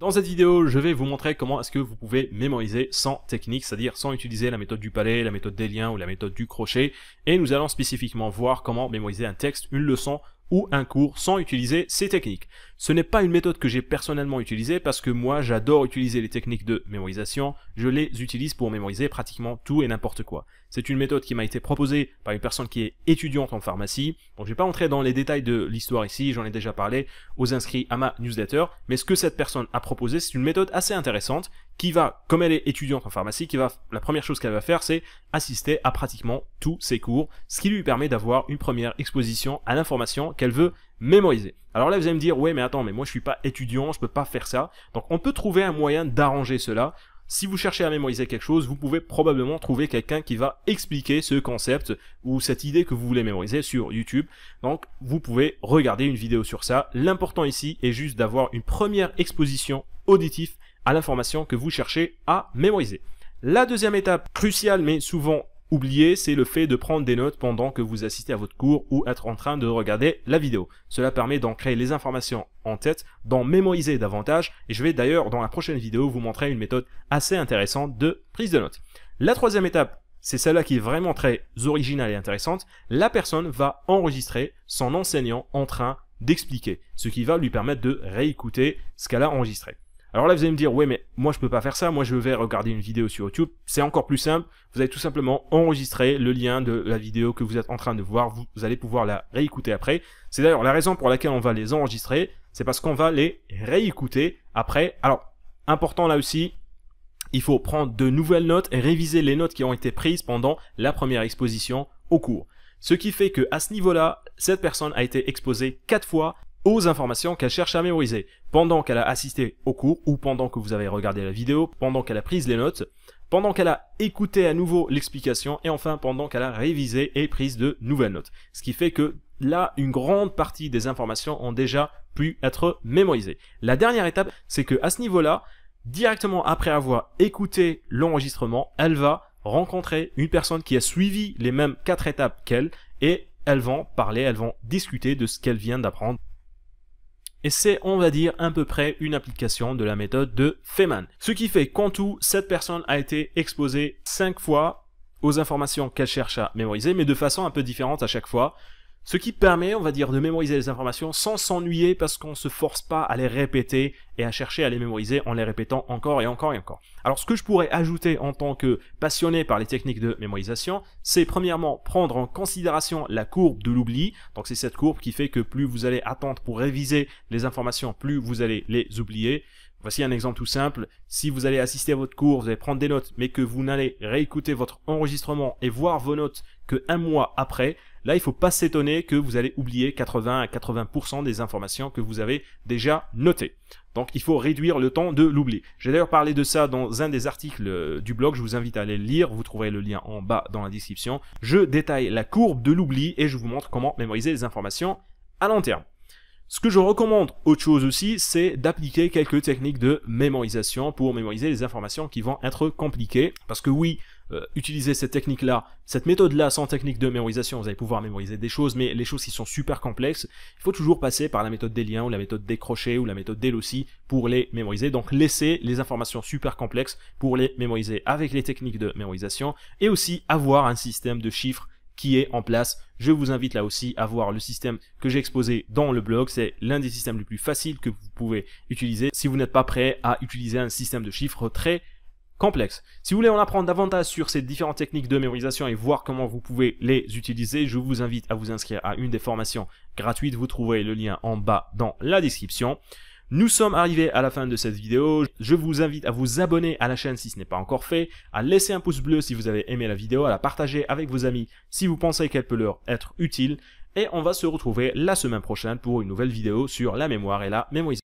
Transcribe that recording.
Dans cette vidéo, je vais vous montrer comment est-ce que vous pouvez mémoriser sans technique, c'est-à-dire sans utiliser la méthode du palais, la méthode des liens ou la méthode du crochet. Et nous allons spécifiquement voir comment mémoriser un texte, une leçon ou un cours sans utiliser ces techniques. Ce n'est pas une méthode que j'ai personnellement utilisée parce que moi j'adore utiliser les techniques de mémorisation, je les utilise pour mémoriser pratiquement tout et n'importe quoi. C'est une méthode qui m'a été proposée par une personne qui est étudiante en pharmacie, donc je ne vais pas entrer dans les détails de l'histoire ici, j'en ai déjà parlé aux inscrits à ma newsletter, mais ce que cette personne a proposé, c'est une méthode assez intéressante qui va, comme elle est étudiante en pharmacie, la première chose qu'elle va faire, c'est assister à pratiquement tous ses cours, ce qui lui permet d'avoir une première exposition à l'information qu'elle veut mémoriser. Alors là, vous allez me dire, ouais, mais attends, mais moi je suis pas étudiant, je peux pas faire ça. Donc on peut trouver un moyen d'arranger cela. Si vous cherchez à mémoriser quelque chose, vous pouvez probablement trouver quelqu'un qui va expliquer ce concept ou cette idée que vous voulez mémoriser sur YouTube. Donc vous pouvez regarder une vidéo sur ça. L'important ici est juste d'avoir une première exposition auditive à l'information que vous cherchez à mémoriser. La deuxième étape cruciale mais souvent oubliée, c'est le fait de prendre des notes pendant que vous assistez à votre cours ou être en train de regarder la vidéo. Cela permet d'ancrer les informations en tête, d'en mémoriser davantage, et je vais d'ailleurs dans la prochaine vidéo vous montrer une méthode assez intéressante de prise de notes. La troisième étape, c'est celle-là qui est vraiment très originale et intéressante. La personne va enregistrer son enseignant en train d'expliquer, ce qui va lui permettre de réécouter ce qu'elle a enregistré. Alors là, vous allez me dire, ouais, mais moi, je peux pas faire ça. Moi, je vais regarder une vidéo sur YouTube. C'est encore plus simple. Vous allez tout simplement enregistrer le lien de la vidéo que vous êtes en train de voir. Vous allez pouvoir la réécouter après. C'est d'ailleurs la raison pour laquelle on va les enregistrer. C'est parce qu'on va les réécouter après. Alors, important là aussi, il faut prendre de nouvelles notes et réviser les notes qui ont été prises pendant la première exposition au cours. Ce qui fait que à ce niveau-là, cette personne a été exposée 4 fois aux informations qu'elle cherche à mémoriser, pendant qu'elle a assisté au cours, ou pendant que vous avez regardé la vidéo, pendant qu'elle a pris les notes, pendant qu'elle a écouté à nouveau l'explication, et enfin pendant qu'elle a révisé et pris de nouvelles notes. Ce qui fait que là, une grande partie des informations ont déjà pu être mémorisées. La dernière étape, c'est que à ce niveau-là, directement après avoir écouté l'enregistrement, elle va rencontrer une personne qui a suivi les mêmes 4 étapes qu'elle, et elles vont parler, elles vont discuter de ce qu'elle vient d'apprendre. Et c'est, on va dire, à peu près une application de la méthode de Feynman. Ce qui fait qu'en tout, cette personne a été exposée 5 fois aux informations qu'elle cherche à mémoriser, mais de façon un peu différente à chaque fois. Ce qui permet, on va dire, de mémoriser les informations sans s'ennuyer parce qu'on ne se force pas à les répéter et à chercher à les mémoriser en les répétant encore et encore et encore. Alors ce que je pourrais ajouter en tant que passionné par les techniques de mémorisation, c'est premièrement prendre en considération la courbe de l'oubli. Donc c'est cette courbe qui fait que plus vous allez attendre pour réviser les informations, plus vous allez les oublier. Voici un exemple tout simple. Si vous allez assister à votre cours, vous allez prendre des notes, mais que vous n'allez réécouter votre enregistrement et voir vos notes que 1 mois après, là, il ne faut pas s'étonner que vous allez oublier 80 à 80% des informations que vous avez déjà notées. Donc, il faut réduire le temps de l'oubli. J'ai d'ailleurs parlé de ça dans un des articles du blog. Je vous invite à aller le lire. Vous trouverez le lien en bas dans la description. Je détaille la courbe de l'oubli et je vous montre comment mémoriser les informations à long terme. Ce que je recommande, autre chose aussi, c'est d'appliquer quelques techniques de mémorisation pour mémoriser les informations qui vont être compliquées. Parce que oui, utiliser cette technique-là, cette méthode-là sans technique de mémorisation, vous allez pouvoir mémoriser des choses, mais les choses qui sont super complexes, il faut toujours passer par la méthode des liens ou la méthode des crochets ou la méthode des loci pour les mémoriser. Donc laissez les informations super complexes pour les mémoriser avec les techniques de mémorisation et aussi avoir un système de chiffres qui est en place. Je vous invite là aussi à voir le système que j'ai exposé dans le blog. C'est l'un des systèmes les plus faciles que vous pouvez utiliser si vous n'êtes pas prêt à utiliser un système de chiffres très complexe. Si vous voulez en apprendre davantage sur ces différentes techniques de mémorisation et voir comment vous pouvez les utiliser, je vous invite à vous inscrire à une des formations gratuites. Vous trouverez le lien en bas dans la description. Nous sommes arrivés à la fin de cette vidéo. Je vous invite à vous abonner à la chaîne si ce n'est pas encore fait, à laisser un pouce bleu si vous avez aimé la vidéo, à la partager avec vos amis si vous pensez qu'elle peut leur être utile. Et on va se retrouver la semaine prochaine pour une nouvelle vidéo sur la mémoire et la mémorisation.